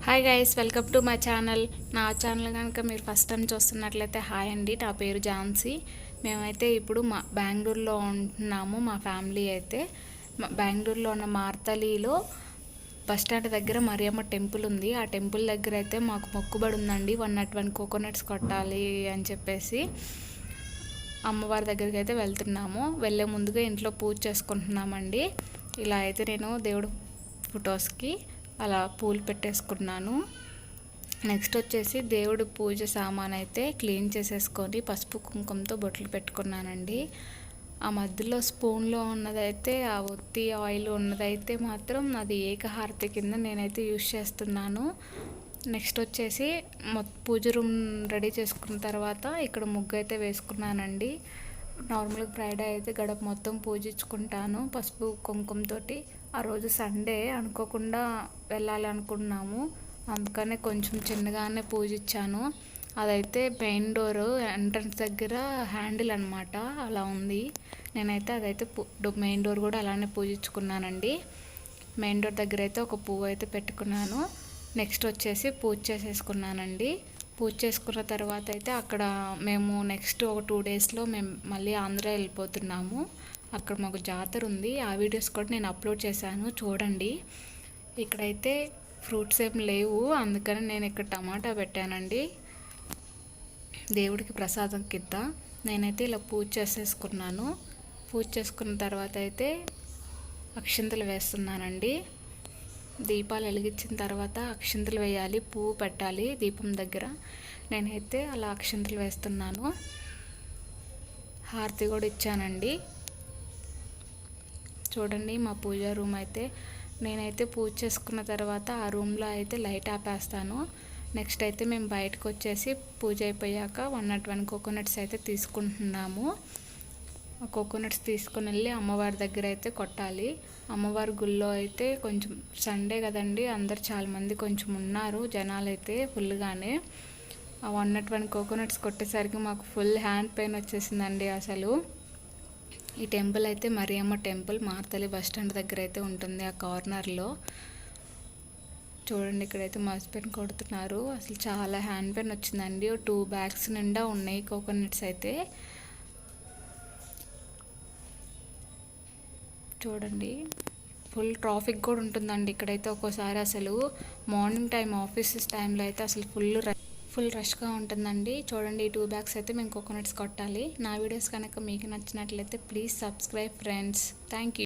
Hi guys, welcome to my channel. నా channel కనుక మీరు ఫస్ట్ టైం చూస్తున్నట్లయితే హాయ్ అండి. నా పేరు ఝాన్సీ. మేమైతే ఇప్పుడు బెంగళూరులో ఉంటున్నాము. మా ఫ్యామిలీ అయితే బెంగళూరులో ఉన్న మార్తలిలో బస్ స్టాండ్ దగ్గర మరియమ్మ టెంపుల్ ఉంది. ఆ టెంపుల్ దగ్గర అయితే మాకు మొక్కుబడి ఉందండి. 101 కోకోనట్స్ కొట్టాలి అని చెప్పేసి అమ్మవారి దగ్గరికి అయితే వెళ్తున్నాము. వెళ్ళే ముందుగా ఇంట్లో పూజ చేసుకుంటున్నామండి. ఇలా అయితే నేను దేవుడు ఫొటోస్కి అలా పూలు పెట్టేసుకున్నాను. నెక్స్ట్ వచ్చేసి దేవుడి పూజ సామాన్ అయితే క్లీన్ చేసేసుకొని పసుపు కుంకుమతో బొట్లు పెట్టుకున్నానండి. ఆ మధ్యలో స్పూన్లో ఉన్నదైతే ఆ ఒత్తి ఆయిల్ ఉన్నదైతే మాత్రం అది ఏకహారతి కింద నేనైతే యూజ్ చేస్తున్నాను. నెక్స్ట్ వచ్చేసి పూజ రూమ్ రెడీ చేసుకున్న తర్వాత ఇక్కడ ముగ్గు అయితే వేసుకున్నానండి. నార్మల్గా ఫ్రైడే అయితే గడప మొత్తం పూజించుకుంటాను పసుపు కుంకుమతోటి. ఆ రోజు సండే అనుకోకుండా వెళ్ళాలి అనుకున్నాము, అందుకనే కొంచెం చిన్నగానే పూజించాను. అదైతే మెయిన్ డోర్ ఎంట్రన్స్ దగ్గర హ్యాండిల్ అనమాట, అలా ఉంది. నేనైతే అదైతే మెయిన్ డోర్ కూడా అలానే పూజించుకున్నానండి. మెయిన్ డోర్ దగ్గర అయితే ఒక పువ్వు అయితే పెట్టుకున్నాను. నెక్స్ట్ వచ్చేసి పూజ చేసేసుకున్నానండి. పూజ చేసుకున్న తర్వాత అయితే అక్కడ మేము నెక్స్ట్ ఒక 2 డేస్లో మేము మళ్ళీ ఆంధ్ర వెళ్ళిపోతున్నాము. అక్కడ మాకు జాతర ఉంది. ఆ వీడియోస్ కూడా నేను అప్లోడ్ చేశాను, చూడండి. ఇక్కడైతే ఫ్రూట్స్ ఏం లేవు, అందుకని నేను ఇక్కడ టమాటా పెట్టానండి దేవుడికి ప్రసాదం కింద. నేనైతే ఇలా పూజ చేసేసుకున్నాను. పూజ చేసుకున్న తర్వాత అయితే అక్షింతలు వేస్తున్నానండి. దీపాలు వెలిగించిన తర్వాత అక్షింతలు వేయాలి, పువ్వు పెట్టాలి దీపం దగ్గర. నేనైతే అలా అక్షింతలు వేస్తున్నాను. హారతి కూడా ఇచ్చానండి. చూడండి మా పూజా రూమ్ అయితే. నేనైతే పూజ చేసుకున్న తర్వాత ఆ రూమ్లో అయితే లైట్ ఆపేస్తాను. నెక్స్ట్ అయితే మేము బయటకు వచ్చేసి పూజ అయిపోయాక 101 కోకోనట్స్ అయితే తీసుకుంటున్నాము. ఆ కోకోనట్స్ తీసుకొని వెళ్ళి అమ్మవారి దగ్గర అయితే కొట్టాలి. అమ్మవారి గుళ్ళో అయితే కొంచెం సండే కదండి, అందరు చాలామంది కొంచెం ఉన్నారు జనాలు అయితే ఫుల్గానే. ఆ 101 కోకోనట్స్ కొట్టేసరికి మాకు ఫుల్ హ్యాండ్ పెయిన్ వచ్చేసిందండి అసలు. ఈ టెంపుల్ అయితే మరియమ్మ టెంపుల్ మార్తలి బస్ స్టాండ్ దగ్గర అయితే ఉంటుంది, ఆ కార్నర్లో. చూడండి ఇక్కడైతే మా హస్బెండ్ కొడుతున్నారు. అసలు చాలా హ్యాండ్ పెయిన్ వచ్చిందండి. 2 బ్యాగ్స్ నిండా ఉన్నాయి కోకోనట్స్ అయితే. చూడండి ఫుల్ ట్రాఫిక్ కూడా ఉంటుందండి ఇక్కడైతే. ఒక్కోసారి అసలు మార్నింగ్ టైం ఆఫీసెస్ టైంలో అయితే అసలు ఫుల్ రష్గా ఉంటుందండి. చూడండి ఈ 2 బ్యాగ్స్ అయితే మేము కోకోనట్స్ కొట్టాలి. నా వీడియోస్ కనుక మీకు నచ్చినట్లయితే please subscribe friends. Thank you.